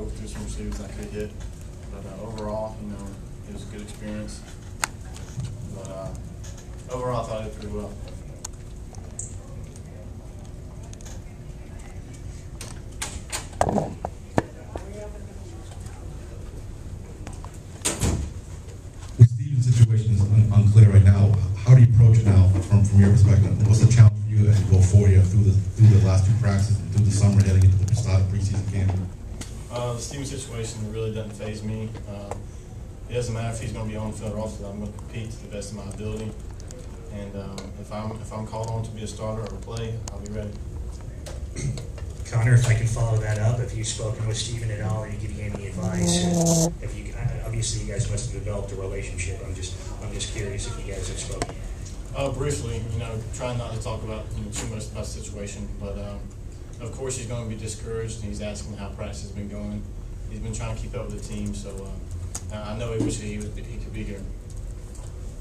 broke through some receivers I could hit. But overall, it was a good experience. But overall, I thought I did pretty well. The Steven's situation is unclear right now. How do you approach it now from your perspective? What's the challenge for you as you go forward here through the last 2 practices and through the summer heading into the start of preseason camp? The Steven situation really doesn't faze me. It doesn't matter if he's going to be on the field or off the field. I'm going to compete to the best of my ability. And if I'm called on to be a starter or play, I'll be ready. Connor, if I can follow that up, if you've spoken with Steven at all, or you give any advice, obviously you guys must have developed a relationship. I'm just curious if you guys have spoken. Briefly, trying not to talk about too much about the situation, but of course he's going to be discouraged, and he's asking how practice has been going. He's been trying to keep up with the team, so I know he wishes he could be here.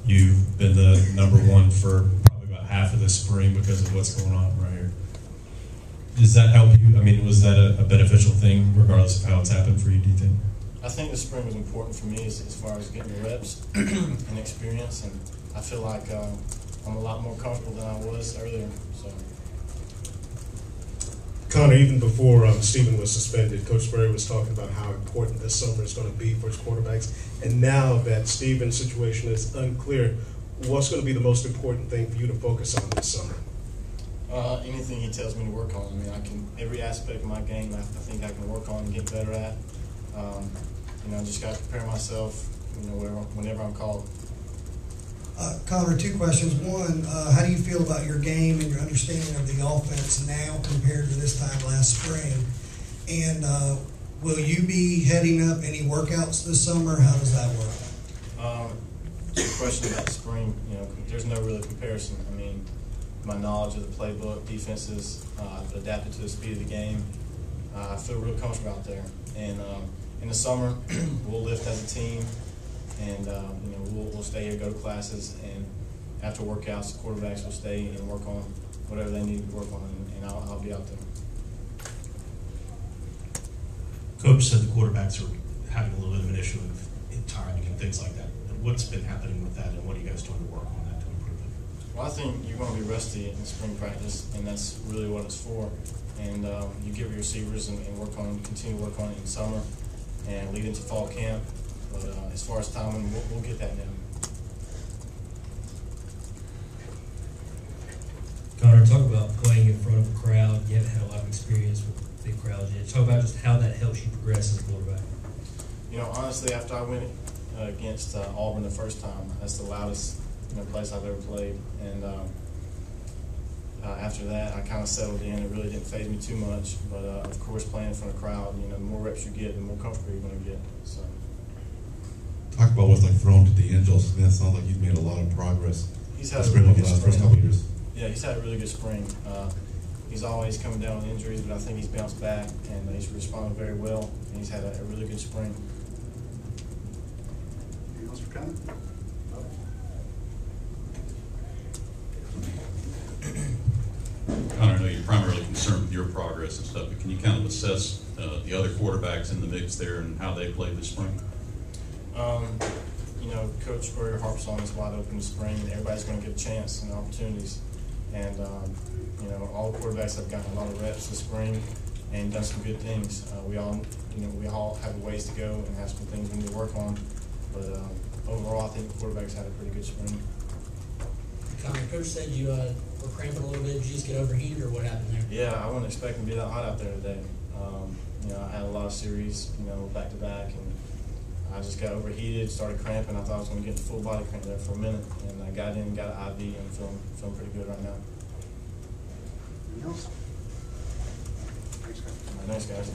You've been the #1 for probably about half of the spring because of what's going on right here. Does that help you? I mean, was that a beneficial thing, regardless of how it's happened for you, do you think? I think the spring was important for me as far as getting the reps and experience, and I feel like I'm a lot more comfortable than I was earlier. So. Connor, even before Steven was suspended, Coach Spurrier was talking about how important this summer is going to be for his quarterbacks. And now that Steven's situation is unclear, what's going to be the most important thing for you to focus on this summer? Anything he tells me to work on. I mean, every aspect of my game I think I can work on and get better at. I just got to prepare myself, whenever I'm called. Connor, 2 questions. One, how do you feel about your game and your understanding of the offense now compared to this time last spring? And will you be heading up any workouts this summer? How does that work? Good question about the spring. There's no real comparison. I mean, my knowledge of the playbook, defenses, I've adapted to the speed of the game. I feel real comfortable out there. And in the summer, we'll lift as a team. And we'll stay here, go to classes, and after workouts, the quarterbacks will stay and work on whatever they need to work on, and I'll be out there. Coach said the quarterbacks are having a little bit of an issue of timing and things like that. What's been happening with that, and what are you guys doing to work on that to improve it? Well, I think you're going to be rusty in spring practice, and that's really what it's for. And you give your receivers and continue to work on it in summer and lead into fall camp. But as far as timing, we'll get that down. Connor, talk about playing in front of a crowd. You haven't had a lot of experience with big crowds yet. Talk about just how that helps you progress as a quarterback. Honestly, after I went against Auburn the first time, that's the loudest place I've ever played. And after that, I kind of settled in. It really didn't faze me too much. But of course, playing in front of a crowd, the more reps you get, the more comfortable you're going to get. So. Talk about what's thrown to D'Angelo's. It sounds like you've made a lot of progress. He's had a really good spring. First couple of years. Yeah, he's had a really good spring. He's always coming down with injuries, but I think he's bounced back and he's responded very well. And he's had a really good spring. Anything else for Connor? Connor, I know you're primarily concerned with your progress and stuff, but can you kind of assess the other quarterbacks in the mix there and how they played this spring? Coach Spurrier harps on this wide open this spring, and everybody's going to get a chance and opportunities. And all the quarterbacks have gotten a lot of reps this spring and done some good things. We all have a ways to go and have some things we need to work on. But overall, I think the quarterbacks had a pretty good spring. Connor, Coach said you were cramping a little bit. Did you just get overheated, or what happened there? Yeah, I wasn't expecting to be that hot out there today. I had a lot of series, back to back, and I just got overheated, started cramping. I thought I was going to get into full body cramp there for a minute, and I got in, got an IV, and feeling pretty good right now. Anything else? Thanks, guys. Thanks, guys.